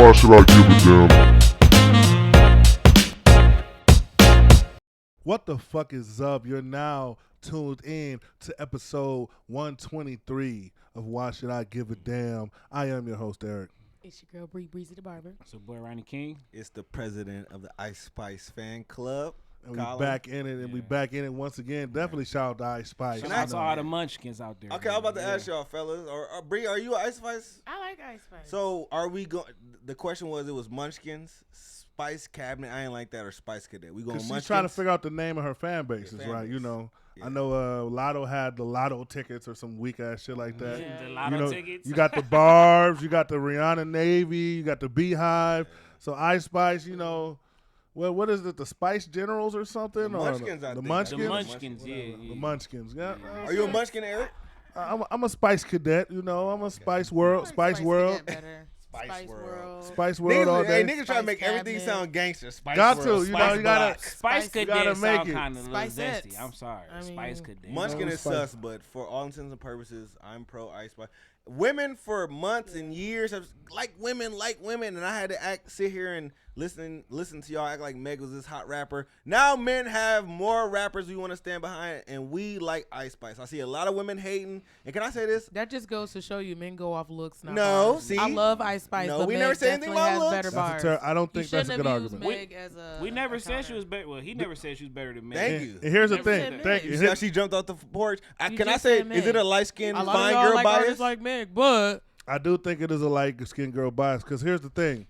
Why should I give a damn? What the fuck is up? You're now tuned in to episode 123 of Why Should I Give a Damn? I am your host, Eric. It's your girl, Breezy the Barber. It's your boy, Ronnie King. It's the president of the Ice Spice fan club. And Colin. we back in it, and we back in it once again. Definitely shout out to Ice Spice. Shout out to all the munchkins out there. Okay, I'm about to ask y'all, fellas. Or Bree, are you an Ice Spice? I like Ice Spice. So are we going? The question was, it was Munchkins, Spice Cabinet. I ain't like that, or Spice Cadet. We going She's Munchkins? trying to figure out the name of her fan bases, fan right? base. You know, Yeah. I know Lotto had the Lotto tickets or some weak ass shit like that. The Yeah. lotto You know, tickets. you got the Barbs, you got the Rihanna Navy, you got the Beehive. So Ice Spice, you know, well, what is it? The Spice Generals or something? The or Munchkins, I the think. Munchkins. The Munchkins, yeah. The Munchkins. Yeah. Are you a Munchkin, Eric? I'm a Spice Cadet. You know, I'm a Spice World. Spice World. Spice World. Spice World all Niggas, day. hey, niggas try to make everything Cabinet. sound gangster. Spice Got World, to, you know, Spice you gotta- Box. Spice You gotta Cadet make sound it. kind of a little Spicettes. zesty. I'm sorry. I mean, Spice Cadet. Munchkin is Spice. sus, but for all intents and purposes, I'm pro Ice Spice. Women for months and years have like women, and I had to sit here and listen to y'all act like Meg was this hot rapper. Now men have more rappers we want to stand behind, and we like Ice Spice. I see a lot of women hating, and can I say this? That just goes to show you men go off looks. Not No, bars. see? I love Ice Spice. No, but we Meg never said anything definitely about has looks. better That's bars. I don't think You that's a shouldn't good have used argument. Meg as a. We never a said she counter. was better. Well, he never said she was better than me. Thank And, you. and here's the Never thing. said Thank Meg. you. See how she jumped off the porch? Can I just say, said is it Meg. a light skinned A lot fine of y'all girl like bias? artists like Meg, but I do think it is a light skin girl bias because here's the thing.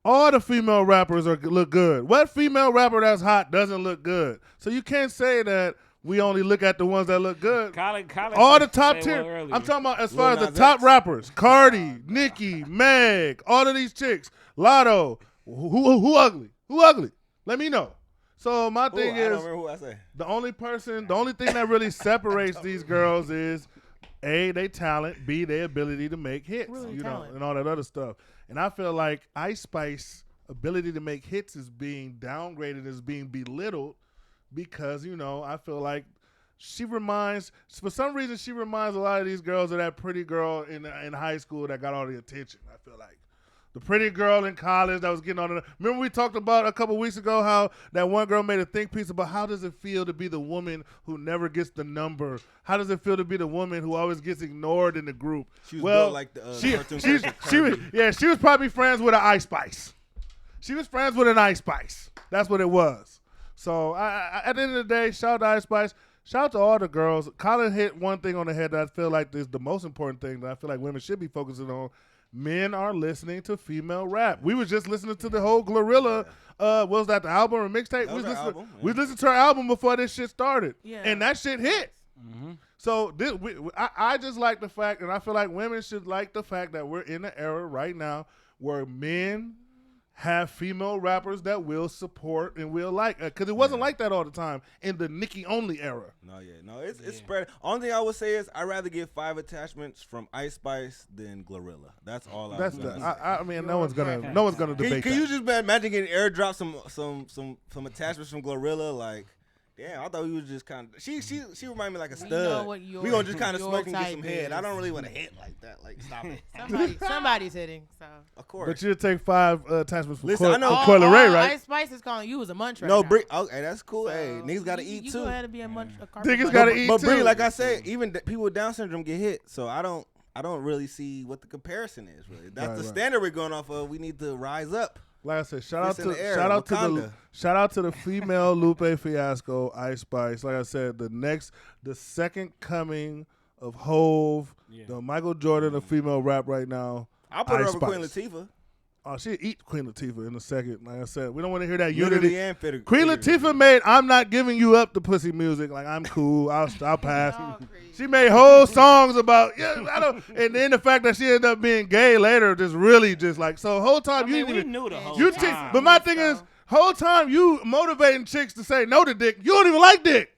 All the female rappers look good. What female rapper that's hot doesn't look good? So you can't say that we only look at the ones that look good. Colin All said- the top said tier. well earlier. I'm talking about as far Lil as the Nas top X. rappers. Cardi, Nicki, Meg, all of these chicks. Lotto. Who ugly? Who ugly? Let me know. So my Ooh, thing I don't is, remember who I say. the only thing that really separates these girls is A, they talent, B, their ability to make hits, Really you know, talent. and all that other stuff. And I feel like Ice Spice ability to make hits is being downgraded, is being belittled because, you know, I feel like for some reason, she reminds a lot of these girls of that pretty girl in high school that got all the attention. I feel like. The pretty girl in college that was getting on it. Remember we talked about a couple weeks ago how that one girl made a think piece about how does it feel to be the woman who never gets the number? How does it feel to be the woman who always gets ignored in the group? She was built like the cartoon character Kirby. She was probably friends with an Ice Spice. She was friends with an Ice Spice. That's what it was. So I at the end of the day, shout out to Ice Spice. Shout out to all the girls. Colin hit one thing on the head that I feel like is the most important thing that I feel like women should be focusing on. Men are listening to female rap. We was just listening to the whole Glorilla. What was that, the album or mixtape? That was her album, We yeah. listened to her album before this shit started. Yeah. And that shit hit. Mm-hmm. So I just like the fact, and I feel like women should like the fact that we're in an era right now where men have female rappers that will support and will like. Because it wasn't like that all the time in the Nicki only era. No, it's spread. Only thing I would say is I'd rather get 5 attachments from Ice Spice than Glorilla. That's all. That's I'm the. gonna say. I mean, no one's gonna debate Can that. you just imagine getting airdrop some attachments from Glorilla? Like, damn, I thought we was just kind of. She remind me like a stud. know what We gonna just kind of your smoke and get type some head. is. I don't really want to hit like that. Like, stop it. somebody's hitting. So. Of course. But you'd take 5 attachments for Listen, I know- Coil Ray, right? Ice Spice is calling you as a munch right no, now. Bree. Okay, that's cool. So Hey, niggas gotta eat you too. go ahead and be a munch. A carpet Niggas munch. gotta eat But Bree, too. like I said, even people with Down syndrome get hit. So I don't really see what the comparison is. Really, that's Right, the right. standard we're going off of. We need to rise up. Like I said, shout out Fist in to the air, the Wakanda. female Lupe Fiasco, Ice Spice. Like I said, the second coming of Hove, Yeah. the Michael Jordan of female rap right now. I'll put her Ice over Queen Spice. Latifah. Oh, she'll eat Queen Latifah in a second. Like I said, we don't want to hear that Literally unity. and figuratively. Queen Latifah made "I'm Not Giving You Up" the pussy music. Like I'm cool, I'll pass. Oh, crazy. She made whole songs about and then the fact that she ended up being gay later just really just like so. Whole time I you mean, didn't we even knew the whole you time. but my thing is whole time you motivating chicks to say no to dick. You don't even like dick.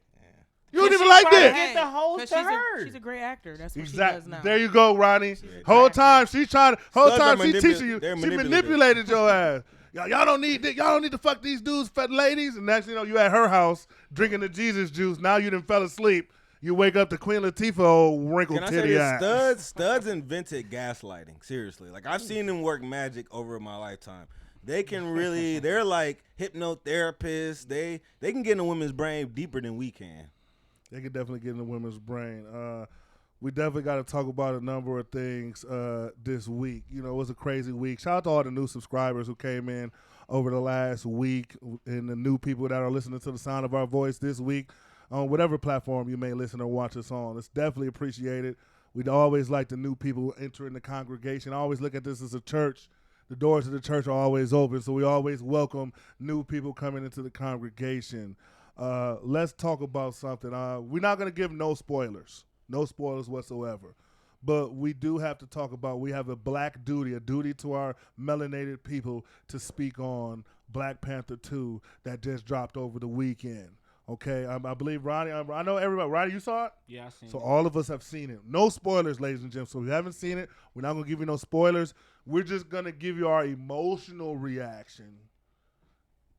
You don't even like trying to dick. get the hoes 'Cause to her. She's a great actor. That's what she Exactly. does now. There you go, Ronnie. a Whole great time she's trying. Whole Studs time are she's teaching you. they're She manipulative. manipulated your ass. Y'all don't need dick. Y'all don't need to fuck these dudes, fat ladies. And next, you know, you at her house drinking the Jesus juice. Now you done fell asleep. You wake up to Queen Latifah, old wrinkled Can I say titty this? ass. Studs invented gaslighting. Seriously, like I've seen them work magic over my lifetime. They can really, they're like hypnotherapists. They can get in a woman's brain deeper than we can. They could definitely get in the women's brain. We definitely got to talk about a number of things this week. You know, it was a crazy week. Shout out to all the new subscribers who came in over the last week and the new people that are listening to the sound of our voice this week on whatever platform you may listen or watch us on. It's definitely appreciated. We'd always like the new people entering the congregation. I always look at this as a church. The doors of the church are always open, so we always welcome new people coming into the congregation. Let's talk about something. We're not going to give no spoilers whatsoever. But we do have to talk about, we have a duty to our melanated people to speak on Black Panther 2 that just dropped over the weekend. Okay, I believe Ronnie, I know everybody. Ronnie, you saw it? Yeah, I seen it. So all of us have seen it. No spoilers, ladies and gentlemen. So if you haven't seen it, we're not going to give you no spoilers. We're just going to give you our emotional reaction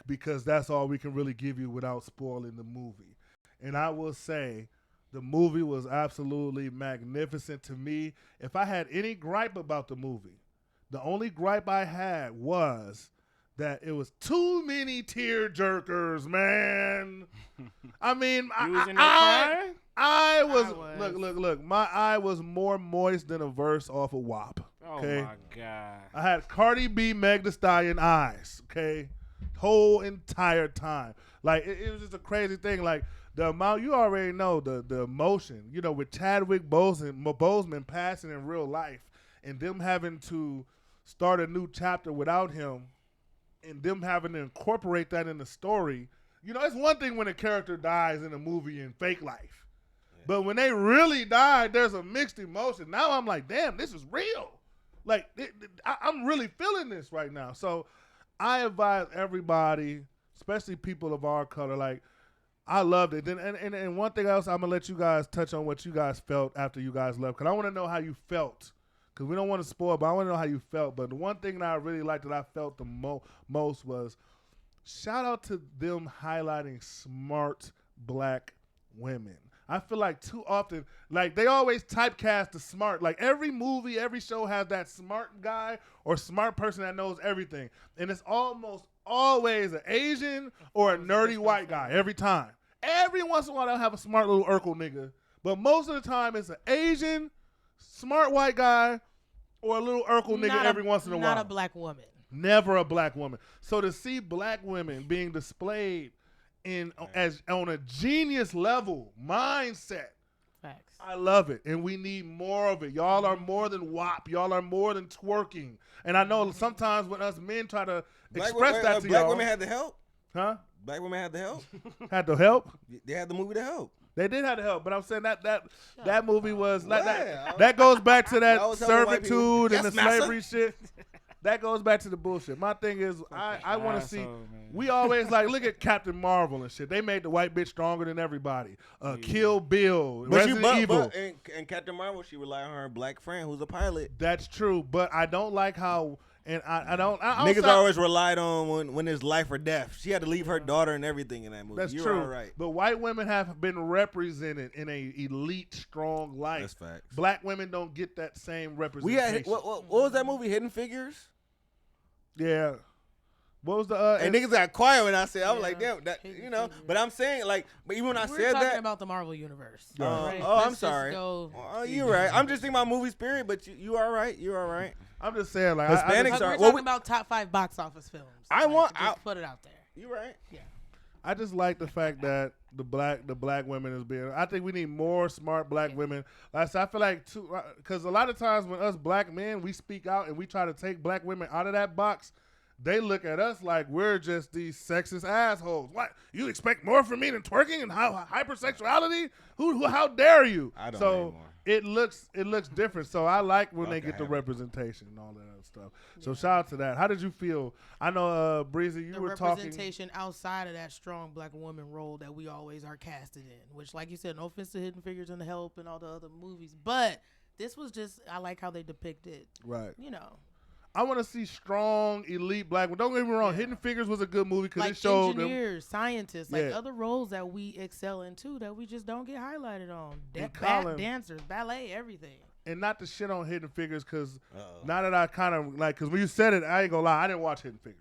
because that's all we can really give you without spoiling the movie. And I will say the movie was absolutely magnificent to me. If I had any gripe about the movie, the only gripe I had was that it was too many tear jerkers, man. I mean, You was in there crying? I was. I was. Look. My eye was more moist than a verse off of WAP. Okay? Oh my God. I had Cardi B, Meg Thee Stallion eyes. Okay, whole entire time. Like it was just a crazy thing. Like the amount, you already know the emotion. You know, with Chadwick Boseman passing in real life, and them having to start a new chapter without him, and them having to incorporate that in the story. You know, it's one thing when a character dies in a movie in fake life. But when they really died, there's a mixed emotion. Now I'm like, damn, this is real. Like, I'm really feeling this right now. So I advise everybody, especially people of our color, like, I loved it. And one thing else, I'm going to let you guys touch on what you guys felt after you guys left, because I want to know how you felt. Because we don't want to spoil, but I want to know how you felt. But the one thing that I really liked that I felt the most was shout out to them highlighting smart black women. I feel like too often, like they always typecast the smart. Like every movie, every show has that smart guy or smart person that knows everything. And it's almost always an Asian or a nerdy white guy every time. Every once in a while they'll have a smart little Urkel nigga. But most of the time it's an Asian, smart white guy, or a little Urkel nigga every once in a while. Not a black woman. Never a black woman. So to see black women being displayed as on a genius level mindset, Facts. I love it, and we need more of it. Y'all are more than WAP. Y'all are more than twerking. And I know sometimes when us men try to express that to black y'all, women had to help. huh? Black women had to help. Had to help. They had the movie to help. They did have to help, but I'm saying that movie was like What? that goes back to that I was telling white people, servitude and the "Yes, massa." slavery shit. That goes back to the bullshit. My thing is, I want to see. We always like look at Captain Marvel and shit. They made the white bitch stronger than everybody. Kill Bill, Resident Evil. And Captain Marvel, she relied on her black friend who's a pilot. That's true, but I don't like how. And I don't. Niggas always relied on when it's life or death. She had to leave her daughter and everything in that movie. That's You're true. all right. But white women have been represented in a elite, strong life. That's facts. Black women don't get that same We representation. had what was that movie? Hidden Figures. Yeah. What was the And niggas got quiet when I said, I was like, Yeah. damn, that Hidden you know. Figures. But I'm saying like, but even when I We're said talking that, about the Marvel universe. Yeah. Right? I'm Let's just sorry. go- Oh, you're right. I'm just thinking about movie spirit, but you all right. You all right. I'm just saying, like, Hispanics Like, are- we're well, talking about top 5 box office films. I want- just put it out there. You right. I just like the fact that the black women is being. I think we need more smart black women. Like I said, I feel like because a lot of times when us black men we speak out and we try to take black women out of that box, they look at us like we're just these sexist assholes. What, you expect more from me than twerking and hypersexuality? How dare you? I don't so anymore. it looks different. So I like when they Okay, get the I have it. representation and all that other stuff. So shout out to that. How did you feel? I know Breezy, you The were talking. representation outside of that strong black woman role that we always are casted in, which, like you said, no offense to Hidden Figures and The Help and all the other movies, but this was just, I like how they depicted, Right. you know. I want to see strong, elite black women. Don't get me wrong. Yeah. Hidden Figures was a good movie because Like it showed them. engineers, scientists, like Yeah. other roles that we excel in too that we just don't get highlighted on. And Colin- Dancers, ballet, everything. And not to shit on Hidden Figures because Uh-oh. now that I kind of like, because when you said it, I ain't gonna lie, I didn't watch Hidden Figures.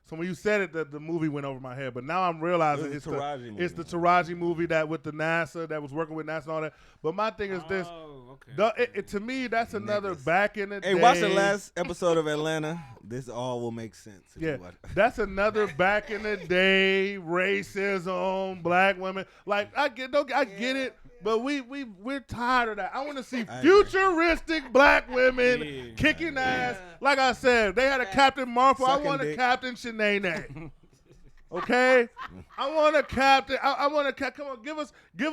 So when you said it, the movie went over my head. But now I'm realizing It was it's a Taraji movie. it's the Taraji movie that with the NASA that was working with NASA and all that. But my thing is this: Okay. to me, that's another Niggas. back in the day. Hey, watch the last episode of Atlanta. This all will make sense. If Yeah, you watch. that's another back in the day racism, black women. Like I get it, but we're tired of that. I want to see I agree. futuristic black women Yeah. kicking ass. Like I said, they had a Captain Marvel. I Sucking want a dick. Captain Shanae. Okay, I want a captain. I want a come on, give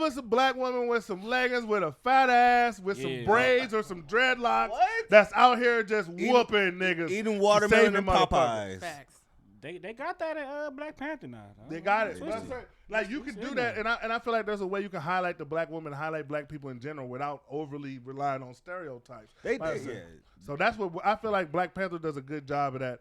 us a black woman with some leggings, with a fat ass, with some Yeah. braids or some dreadlocks. What? That's out here just whooping niggas, Eating watermelon saving and motherfuckers. Popeyes. Facts. They got that at Black Panther now. They got it. They That's do. right. Like you can do that, and I feel like there's a way you can highlight the black woman, highlight black people in general without overly relying on stereotypes. They Like I did, said. yeah. So that's what I feel like Black Panther does a good job of that,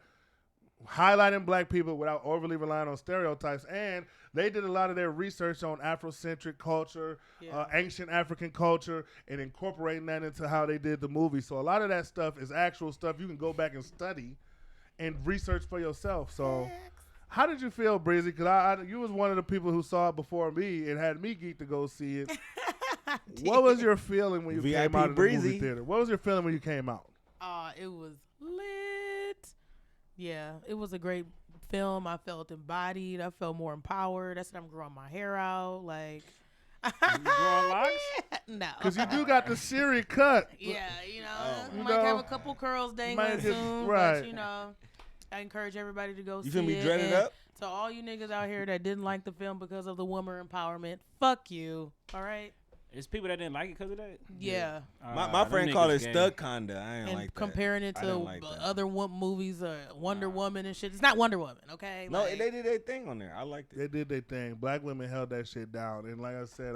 highlighting black people without overly relying on stereotypes. And they did a lot of their research on Afrocentric culture, Yeah. ancient African culture, and incorporating that into how they did the movie. So a lot of that stuff is actual stuff you can go back and study and research for yourself. So how did you feel, Breezy? Because you was one of the people who saw it before me and had me geek to go see it. What was your feeling when you VIP came out of the movie Breezy. theater? What was your feeling when you came out? It was lit. Yeah, it was a great film. I felt embodied. I felt more empowered. I said I'm growing my hair out. Like, growing locks? no. Because you do got the Siri cut. Yeah, you know, You might know, have a couple curls dangling might get- soon, right. but you know, I encourage everybody to go You see finna be it. dreaded And up? to all you niggas out here that didn't like the film because of the woman empowerment, fuck you. All right? It's people that didn't like it because of that. Yeah. My them friend called niggas it gay. Stud Conda. I ain't And like that. comparing it I to didn't like that. other movies, Wonder Woman and shit. It's not Wonder Woman, okay? No, Like, they did their thing on there. I liked it. They did their thing. Black women held that shit down. And like I said,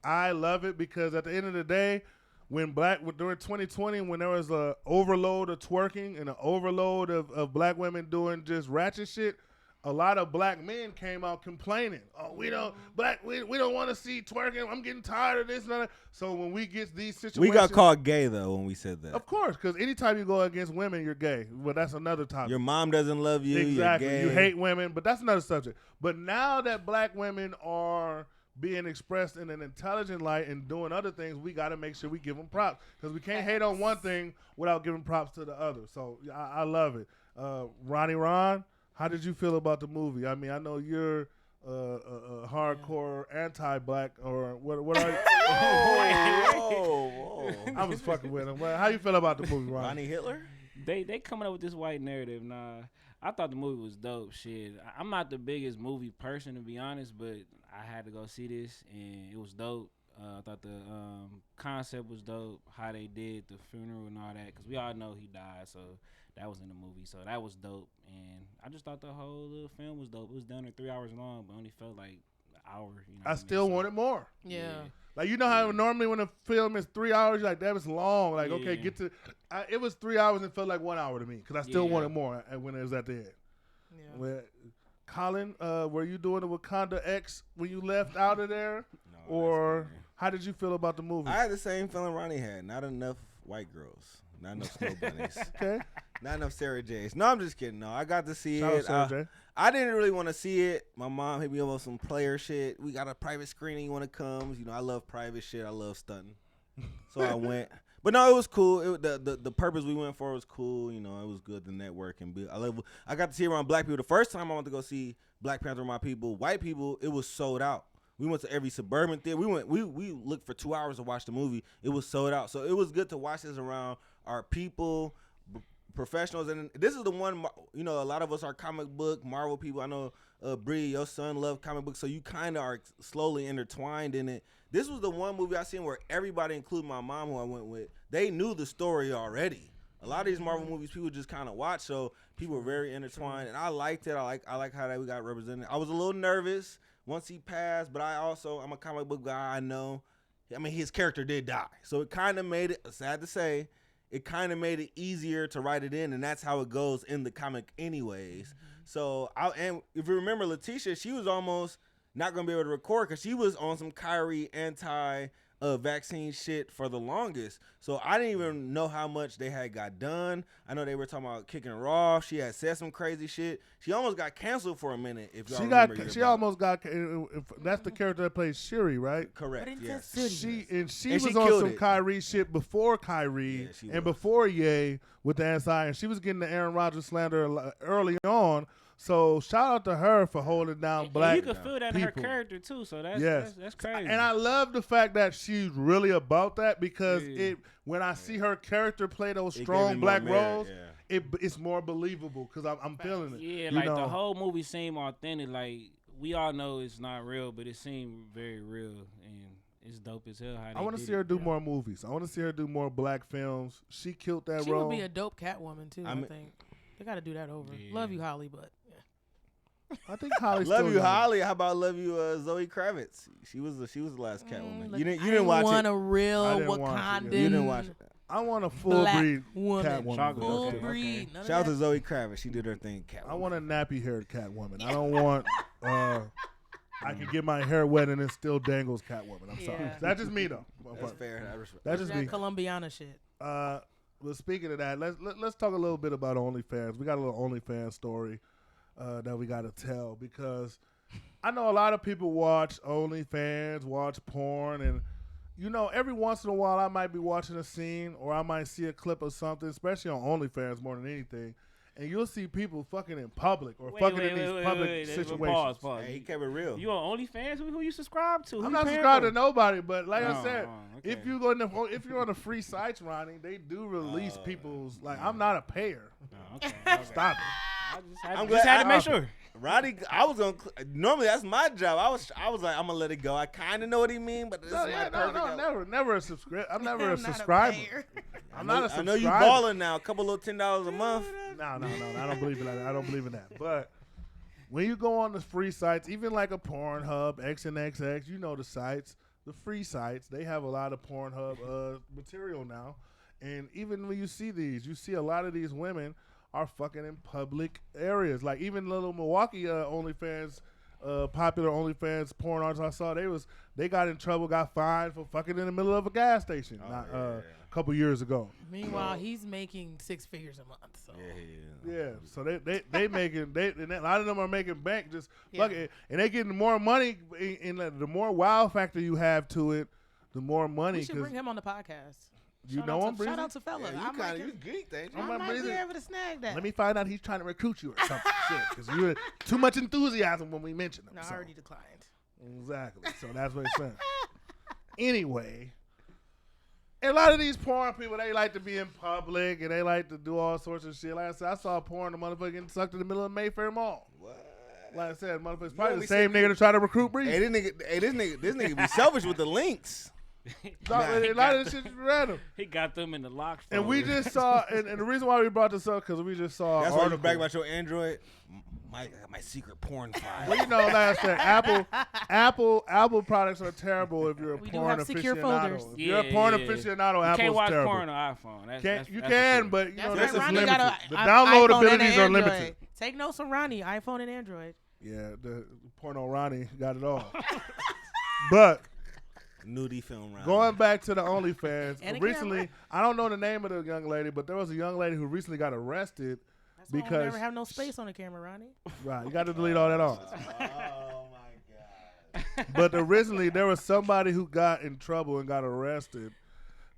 I love it because at the end of the day, when during 2020, when there was a overload of twerking and an overload of black women doing just ratchet shit, a lot of black men came out complaining. Oh, we don't want to see twerking. I'm getting tired of this and that. So when we get these situations, We got called gay though when we said that. Of course, because anytime you go against women, you're gay. Well, that's another topic. Your mom doesn't love you. Exactly. You're gay. You hate women, but that's another subject. But now that black women are being expressed in an intelligent light and doing other things, we got to make sure we give them props because we can't hate on one thing without giving props to the other. So I love it. Ron, how did you feel about the movie? I mean, I know you're a hardcore anti-black, or what are you? Whoa. I was fucking with him. Well, how you feel about the movie, Ron? Ronnie Hitler? They coming up with this white narrative. Nah, I thought the movie was dope. Shit, I'm not the biggest movie person to be honest, but I had to go see this and it was dope. I thought the concept was dope. How they did the funeral and all that, because we all know he died, so that was in the movie. So that was dope, and I just thought the whole little film was dope. It was done in 3 hours long, but only felt like an hour. You know what I mean? still So, wanted more. Yeah. Like, you know how normally when a film is 3 hours, you're like, that was long. Like, okay, Yeah. it was 3 hours and felt like 1 hour to me because I still Yeah. wanted more when it was at the end. Yeah. Well, Colin, were you doing the Wakanda X when you left out of there? No, Or that's crazy. how did you feel about the movie? I had the same feeling Ronnie had. Not enough white girls. Not enough snow bunnies. Okay. Not enough Sarah J's. No, I'm just kidding. No, I got to see Shout out it. Sarah J. I didn't really want to see it. My mom hit me up on some player shit. We got a private screening. You want to come? You know, I love private shit. I love stunting. So I went. But no, it was cool. The purpose we went for was cool. You know, it was good to network and be. I got to see around black people. The first time I went to go see Black Panther with my people, white people, it was sold out. We went to every suburban theater. We looked for 2 hours to watch the movie. It was sold out. So it was good to watch this around our people, professionals. And this is the one, you know, a lot of us are comic book, Marvel people. I know, Bree, your son loved comic books, so you kind of are slowly intertwined in it. This was the one movie I seen where everybody, including my mom who I went with, they knew the story already. A lot of these Marvel movies people just kind of watch, so people were very intertwined, and I liked it. I like how that we got represented. I was a little nervous once he passed, but I'm a comic book guy. I know. I mean, his character did die, so it kind of made it, sad to say, it kind of made it easier to write it in, and that's how it goes in the comic anyways. Mm-hmm. So, and if you remember Letitia, she was almost not going to be able to record because she was on some Kyrie vaccine shit for the longest. So I didn't even know how much they had got done. I know they were talking about kicking her off. She had said some crazy shit. She almost got canceled for a minute. If y'all remember, she almost got. That's the character that plays Shiri, right? Correct. Yes. She And was on some it. Kyrie shit before Kyrie and before Ye with the SI, and she was getting the Aaron Rodgers slander early on. So shout out to her for holding down black. You can feel that in her people. character too. So that's crazy. And I love the fact that she's really about that because when I see her character play those strong black roles, it's more believable because I'm feeling it. Yeah, like the whole movie seemed authentic. Like we all know it's not real, but it seemed very real, and it's dope as hell. How I want to see her do more movies. I want to see her do more black films. She killed that she role. She would be a dope Catwoman too. I think they got to do that over. Yeah. Love you, Holly, but. I think Holly. Love you, Holly. How about Love You, Zoe Kravitz? She was the last Catwoman. You didn't watch it. I want a real Wakandan. You didn't watch it. I want a full breed woman. Catwoman. Full breed. Shout out to Zoe Kravitz. She did her thing. Catwoman. I want a nappy haired Catwoman. I don't want. I can get my hair wet and it still dangles Catwoman. I'm sorry. That's just me though. That's fair. I respect. That's just me. Colombiana shit. Well, speaking of that, let's talk a little bit about OnlyFans. We got a little OnlyFans story that we got to tell because I know a lot of people watch OnlyFans, watch porn, and every once in a while I might be watching a scene or I might see a clip of something, especially on OnlyFans more than anything, and you'll see people fucking in public or fucking in these public situations. Pause. Hey, he kept it real. You on OnlyFans? Who you subscribe to? I'm not subscribed to nobody, but like I said, okay. if you're on the free sites, Ronnie, they do release people's. Like I'm not a payer. Okay. Stop it. I'm just had to make sure. Roddy, I was gonna. Normally, that's my job. I was like, I'm gonna let it go. I kind of know what he mean, but this is my perfect. Never a subscriber. I'm never a subscriber. I'm not a subscriber. I know you balling now. A couple little $10 a month. No. I don't believe in that. I don't believe in that. But when you go on the free sites, even like a Pornhub, XNXX, the sites, the free sites, they have a lot of Pornhub material now. And even when you see these, you see a lot of these women are fucking in public areas. Like even little Milwaukee OnlyFans, popular OnlyFans porn artists I saw, they got in trouble, got fined for fucking in the middle of a gas station a couple years ago. Meanwhile, he's making 6 figures a month. So. Yeah. So they making and a lot of them are making bank just fucking, and they getting more money. And the more wow factor you have to it, the more money. We should bring him on the podcast. Shout out to Fella. Yeah, you geeked, ain't you? I might be able to snag that. Let me find out he's trying to recruit you or something. Shit, because you're too much enthusiasm when we mention him. No, I already declined. Exactly. So that's what it's saying. Anyway, a lot of these porn people, they like to be in public and they like to do all sorts of shit. Like I said, I saw porn, the motherfucker getting sucked in the middle of Mayfair Mall. What? Like I said, motherfucker's probably the same nigga to try to recruit Breeze. Hey, this nigga be selfish with the links. A lot of this shit is random. He got them in the lock. And we just saw, and the reason why we brought this up because we just saw. That's why you brag about your Android. My secret porn file. Well, like I said, Apple products are terrible if you're a porn aficionado. If you're a porn aficionado, Apple's terrible. You can't watch porn on iPhone. You can, but that's limited. The download abilities are limited. Take notes from Ronnie, iPhone and Android. Yeah, the porno Ronnie got it all. But nudie film round. Going back to the OnlyFans, recently, I don't know the name of the young lady, but there was a young lady who recently got arrested because we never have no space on the camera, Ronnie. Right, you got to delete all that off. Oh my god! But originally, there was somebody who got in trouble and got arrested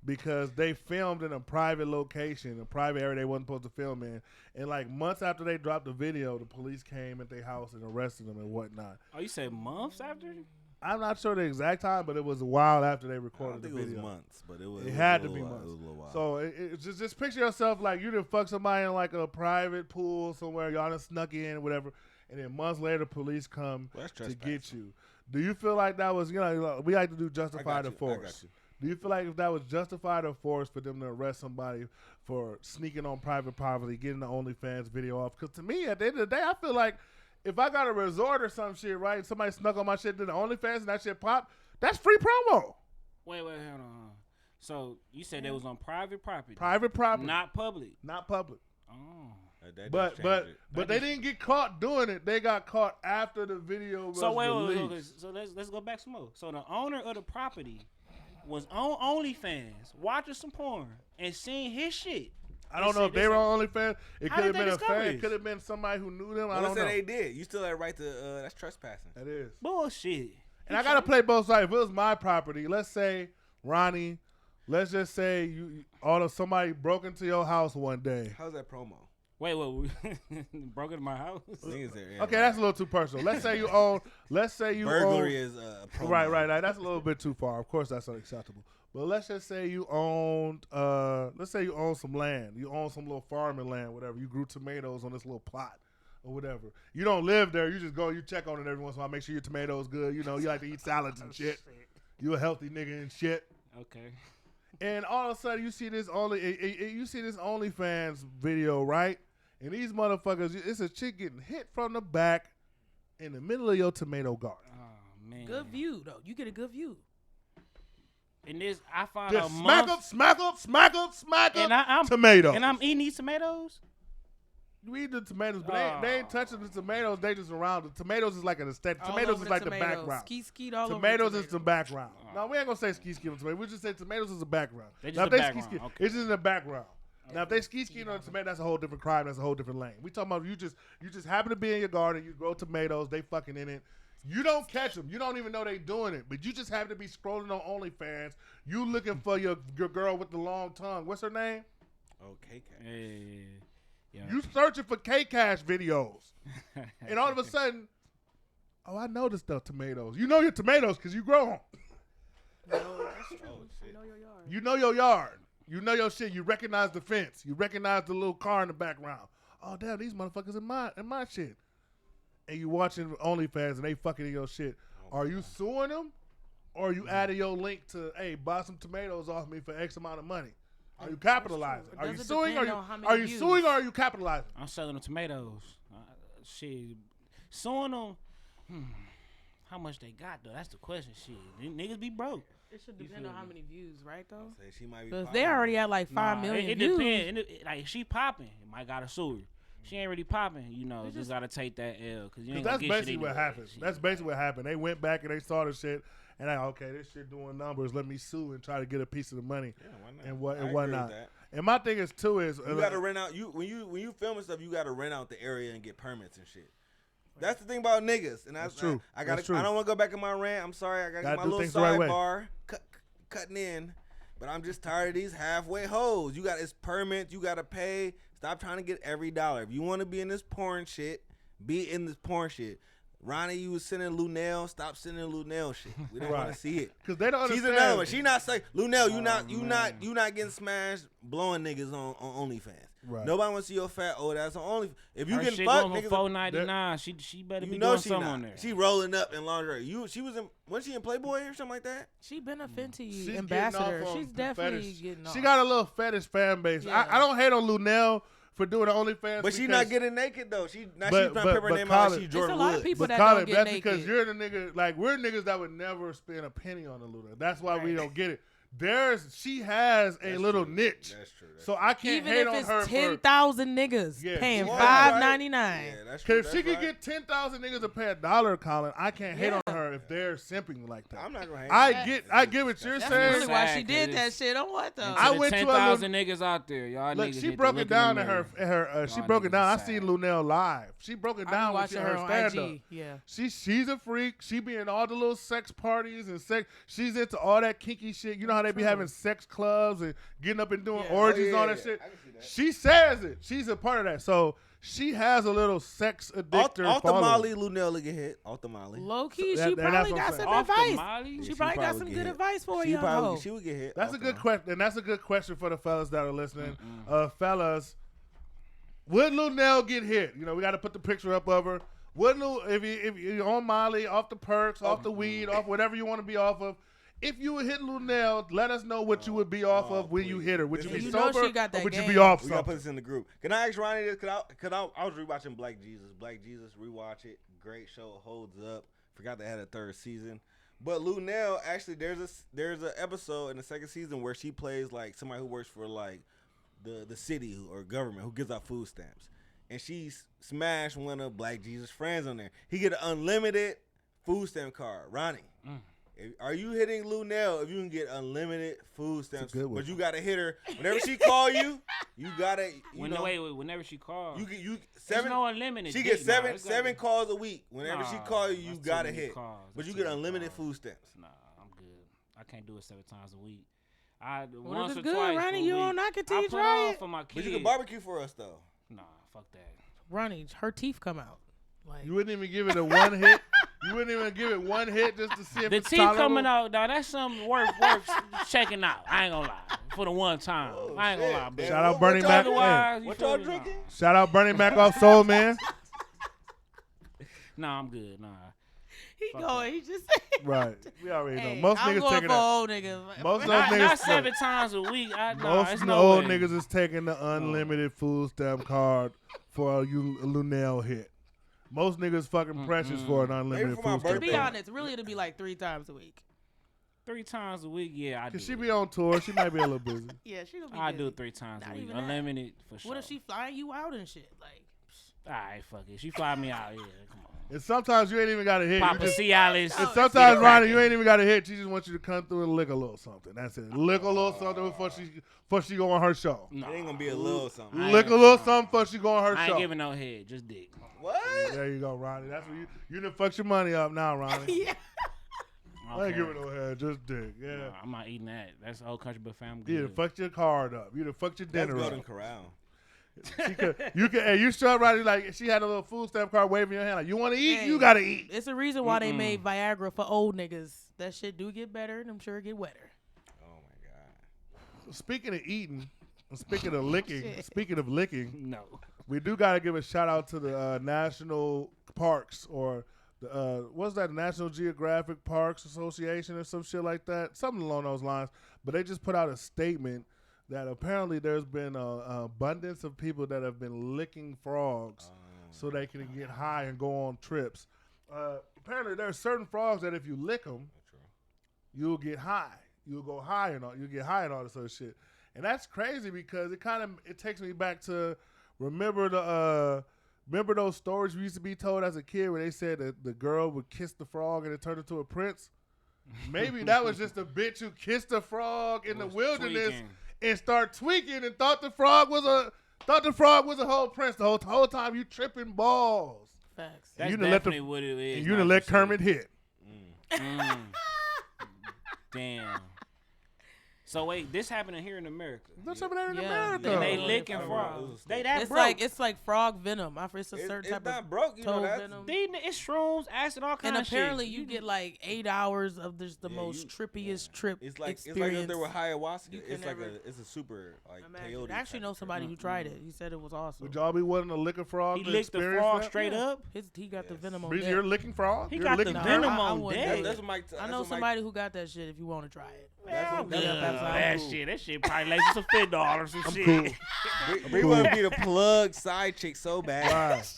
because they filmed in a private location, a private area they wasn't supposed to film in, and like months after they dropped the video, the police came at their house and arrested them and whatnot. Oh, you said months after? I'm not sure the exact time, but it was a while after they recorded the video. It was months, but it had to be months. It was a little while. So it just picture yourself like you didn't fuck somebody in like a private pool somewhere, y'all done snuck in, whatever, and then months later, the police come to get you. Do you feel like that was, we like to do justified or forced? Do you feel like if that was justified or forced for them to arrest somebody for sneaking on private property, getting the OnlyFans video off? Because to me, at the end of the day, I feel like if I got a resort or some shit, right, somebody snuck on my shit, did the OnlyFans and that shit pop, that's free promo. Wait, hold on. So you said they was on private property, Private property, not public. not public. Oh, That But does change it. they didn't get caught doing it. They got caught after the video was so wait, released. so let's go back some more. So the owner of the property was on OnlyFans watching some porn and seeing his shit. I don't know if they were on OnlyFans. It How could have did they been a discover fan. It this? could have been somebody who knew them. I Well, don't let's know. say they did. You still have right to. That's trespassing. That is. Bullshit. And I gotta play both sides. If it was my property, let's say Ronnie, let's just say somebody broke into your house one day. How's that promo? Wait, broke into my house? Niggas there, yeah, Okay, right. that's a little too personal. Let's say you own. Let's say you Burglary own. is a promo. Right. That's a little bit too far. Of course, that's unacceptable. But let's just say you owned. Let's say you own some land. You own some little farming land, whatever. You grew tomatoes on this little plot or whatever. You don't live there. You just go. You check on it every once in a while. Make sure your tomatoes good. You know, you like to eat salads and shit. You a healthy nigga and shit. Okay. And all of a sudden, you see this OnlyFans video, right? And these motherfuckers, it's a chick getting hit from the back in the middle of your tomato garden. Oh man. Good view though. You get a good view. And this, I found Just a smack month. up, And I'm tomatoes. And I'm eating these tomatoes. You eat the tomatoes, but they ain't touching the tomatoes. They just around. The tomatoes is like an aesthetic. All Tomatoes over is the like tomatoes. the background. Skeet all Tomatoes over is the background. No, we ain't gonna say ski on tomatoes. We just say tomatoes is the background. They just Now, if the they background, ski, okay. it's just in the background. Now, if they ski on a tomato, that's a whole different crime. That's a whole different lane. We talking about you just happen to be in your garden. You grow tomatoes. They fucking in it. You don't catch them. You don't even know they doing it. But you just happen to be scrolling on OnlyFans. You looking for your girl with the long tongue. What's her name? Okay. Yeah. You searching for K-Cash videos. And all of a sudden, oh, I noticed the tomatoes. You know your tomatoes because you grow them. No, that's true. Oh, shit. You know your yard. You know your yard. You know your shit. You recognize the fence. You recognize the little car in the background. Oh, damn, these motherfuckers in my shit. And you watching OnlyFans and they fucking in your shit. Are you suing them? Or are you adding your link to, hey, buy some tomatoes off me for X amount of money? Are you capitalizing? It Are you doesn't suing? depend on how many Are you views. suing or are you capitalizing? I'm selling them tomatoes. Shit. Suing them. How much they got, though? That's the question. Shit. Them niggas be broke. It should You depend feel on how me? many views, right though? Say she might be Because popping. they already at like 5 million it views. depends. Like, if she popping, it might gotta sue her. She ain't really popping, you know. Just gotta take that L. Cause you ain't That's gonna get basically shit what anyway. happened. Shit. That's basically what happened. They went back and they saw the shit, and like, okay, this shit doing numbers. Let me sue and try to get a piece of the money Yeah, why not? and what I and agree with whatnot. that. And my thing is too is You gotta rent out. When you filming stuff, you gotta rent out the area and get permits and shit. That's the thing about niggas, and That's true. I gotta. That's true. I don't want to go back in my rant. I'm sorry. I gotta Gotta get my do little things the right way. sidebar cutting in. But I'm just tired of these halfway hoes. It's permits. You gotta pay. Stop trying to get every dollar. If you want to be in this porn shit, be in this porn shit. Ronnie, you was sending Luenell. Stop sending Luenell shit. We don't want Right. to see it. because they don't She's understand. another one. She not saying Luenell. man. You not getting smashed blowing niggas on OnlyFans. Right. Nobody wants to see your fat old ass on OnlyFans. If you Her getting shit fucked, going niggas, for $4.99. She better you be know doing she something not. on there. She rolling up in lingerie. Was she in Playboy or something like that? She been a Fenty She's getting ambassador. off on She's the definitely fetish. getting off. She got a little fetish fan base. Yeah. I don't hate on Luenell for doing the OnlyFans, But she because- not getting naked though. She trying But- to but- put her but name out. Colin- She There's Jordan a lot of Woods. people But that Colin, don't get that's naked. because you're the nigga. Like we're niggas that would never spend a penny on a Luda. That's why we Right. don't get it. She has a That's little true. niche. That's true. That's So I can't Even hate if on her it's for. 10,000 niggas Yeah. paying Yeah, $5.99. Yeah, that's true. Because if she could get 10,000 niggas to pay $1, Colin, I can't hate on Yeah. her if they're simping like that. I'm not gonna hate. I on get what you're That's saying. really why she Sad, did 'cause that it's- shit. On what though? I To went the to a 10,000 niggas out there. Y'all Look, niggas she need to broke look it down in in the her. mirror. She Y'all broke it niggas down. I is seen sad. Luenell live. She broke it I down be when watching she her her on stand up. IG. Yeah. She's a freak. She be in all the little sex parties and sex. She's into all that kinky shit. You know how they be True. having sex clubs and getting up and doing Yeah. orgies Oh, and yeah, all that yeah. shit. I can see that. She says it. She's a part of that. So she has a little sex addictor Off the following. Molly, Lunell will get hit. Off the Molly. Low key, So she and that's probably what I'm got saying. some Off the advice. Molly? She Yeah, probably got probably some get good hit. advice for a She young probably hoe. she would get hit. That's off a the good Molly. question, and that's a good question for the fellas that are listening. Fellas, would Luenell get hit? You know, we got to put the picture up of her. Would if you're on Molly, off the perks, off the weed, off whatever you want to be off of, if you would hit Luenell, let us know what you would be off of when you please. hit her. Would you This be is- You know sober she got that or would you be game. off We gotta put something? this in the group. Can I ask Ronnie this? Cause I was rewatching Black Jesus. Black Jesus, rewatch it. Great show, holds up. Forgot they had a third season. But Luenell, actually, there's a episode in the second season where she plays like somebody who works for like the city or government who gives out food stamps, and she smashed one of Black Jesus' friends on there. He get an unlimited food stamp card. Ronnie, are you hitting Luenell if you can get unlimited food stamps? But you gotta hit her whenever she call you. You gotta. Whenever she calls, you there's 7. no unlimited. She gets seven calls a week. Whenever she call you, you gotta hit. But you get unlimited food stamps. Nah, I'm good. I can't do it 7 times a week. Well, Once it's or good, twice Ronnie. per You week. don't knock it till I you put try on it. for my But kids. you can barbecue for us though. Nah, fuck that. Ronnie, her teeth come out. Like You wouldn't even give it a one hit. You wouldn't even give it one hit just to see if The it's teeth tolerable? coming out, dog. That's something worth checking out. I ain't gonna lie. For the one time, I ain't gonna lie. But Shout out Bernie Mac. otherwise, you What feel y'all me? drinking? Shout out Bernie Mac off Soul Man. Nah, I'm good. Nah. he Fuck going, he just Right. We already Hey, know. Most I'm niggas going taking for that. old niggas. Most of those Not niggas. 7 times a week. Most It's of the no old way. niggas is taking the unlimited food stamp card for a Luenell hit. Most niggas fucking precious for an unlimited Maybe for my food stamp To be birthday. card. honest, really it'll be like 3 times a week. 3 times a week, yeah, I do. Cause she it. be on tour, she might be a little busy. Yeah, she gonna be I busy. do it 3 times Not a week. even that. Unlimited for sure. What if she flying you out and shit? Like, All right, fuck it. She fly me out. Yeah, come on. And sometimes you ain't even got to hit. You Papa just- Cialis. and sometimes, Ronnie, you ain't even got to hit. She just wants you to come through and lick a little something. That's it. Lick a little something before she go on her show. No, It ain't gonna be a little something. I Lick a ain't- little something before she go on her I ain't show. giving no head, just dick. What? There you go, Ronnie. That's what you done fucked your money up now, Ronnie. yeah. I ain't giving no head, just dick. Yeah. No, I'm not eating that. That's old country but family. You done fucked your card up. You done fucked your That's dinner Golden up. Corral. Hey, you sure, Ronnie? Like she had a little food stamp card waving your hand. Like you want to eat, Hey. you gotta eat. It's a reason why they made Viagra for old niggas. That shit do get better, and I'm sure it get wetter. Oh my god. Speaking of eating, speaking of licking, speaking of licking, No. we do gotta give a shout out to the national parks or the what's that National Geographic Parks Association or some shit like that, something along those lines. But they just put out a statement that apparently there's been an abundance of people that have been licking frogs so they can get high and go on trips. Apparently there are certain frogs that if you lick them, you'll get high. You'll go high and all. You'll get high and all this other shit. And that's crazy because it takes me back to remember those stories we used to be told as a kid where they said that the girl would kiss the frog and it turned into a prince. Maybe that was just a bitch who kissed a frog in the wilderness tweaking. and start tweaking and thought the frog was a whole prince the whole time you tripping balls. Facts. That's You done let the- definitely what it is. And you done let Kermit hit. Damn. So wait, this happening here in America. That's something in Yeah. America. And they Yeah. licking Yeah. frogs. They It's broke. it's like frog venom. It's a certain It's type not of broke, you know toad that. venom. It's shrooms, acid, all And kinds of shit. apparently you get like 8 hours of just the Yeah, most trippiest trip It's like experience. if there were ayahuasca. You can It's like never it's a super like Imagine. peyote. I actually type know of somebody who tried it. He said it was awesome. Would y'all be willing to lick a frog? he to licked the experience frog that? straight Yeah. up. He got the Yes. venom on Breezy, deck. you're licking frog? He You're got the licking venom frog? I on wouldn't deck. do That's it. what Mike. I know somebody who got that shit if you want to try it. That's what- I'm that's good. what- that's That cool. shit. That shit probably like some $50 or some shit. cool. We want to be the plug side chick so bad. Right.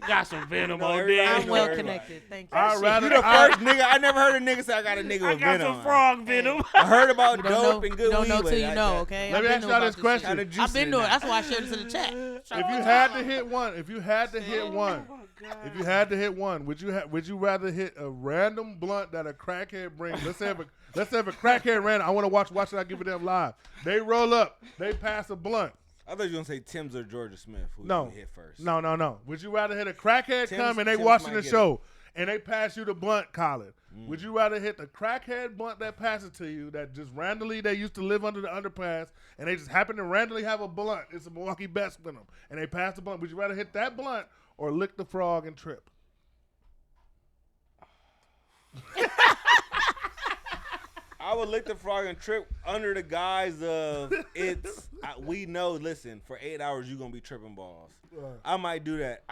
Got some venom You know, on everybody there. I'm know well everybody. connected. Thank you. I'd You rather the first nigga. I never heard a nigga say I got a nigga I with got venom. some frog venom. I heard about You don't dope know, and good you don't weed. know but till you I- know, that- okay? Let I've me been ask know y'all about this shit. question. Kinda juicy I've been in doing it. that. That's why I shared it to the chat. If you had to hit one, if you had to hit one, would you rather hit a random blunt that a crackhead brings? Let's say if a crackhead ran, I want to watch it. I give it them live. They roll up, they pass a blunt. I thought you were gonna say Tim's or Georgia Smith. Who No, you hit first? no. Would you rather hit a crackhead Tim's- come and they Tim's watching might the get show and they pass you the blunt, Colin? Would you rather hit the crackhead blunt that passes to you that just randomly they used to live under the underpass and they just happen to randomly have a blunt? It's a Milwaukee Best with them and they pass the blunt. Would you rather hit that blunt or lick the frog and trip? I would lick the frog and trip under the guise of we know. Listen, for 8 hours you gonna be tripping balls. I might do that.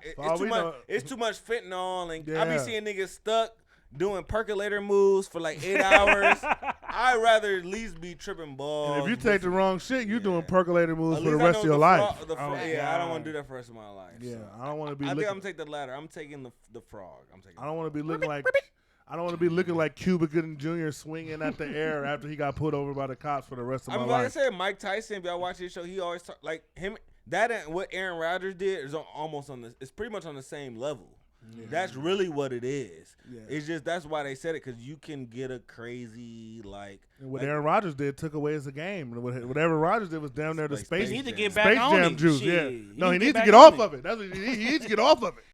It's too much. know- It's too much fentanyl, and I Yeah. be seeing niggas stuck doing percolator moves for like 8 hours. I'd rather at least be tripping balls. And if you take the wrong shit, you doing percolator moves At for the least I rest of know your the life. yeah, I don't want to do that for the rest of my life. Yeah, so. I don't want to be I think licking. I'm gonna take the latter. I'm taking the frog. I'm taking. I don't want to be looking like I don't want to be looking like Cuba Gooding Jr. swinging at the air after he got pulled over by the cops for the rest of my like life. I said, Mike Tyson. If y'all watch his show, he always talk like him. That and what Aaron Rodgers did is almost on the. It's pretty much on the same level. Yeah. That's really what it is. Yeah. It's just that's why they said it because you can get a crazy like. And what Aaron Rodgers did took away as a game. Whatever Rodgers did was down there the space. He need to get back Space on Jam it. juice. Shit. Yeah. No, he needs to get off of it. That's what he needs to get off of it.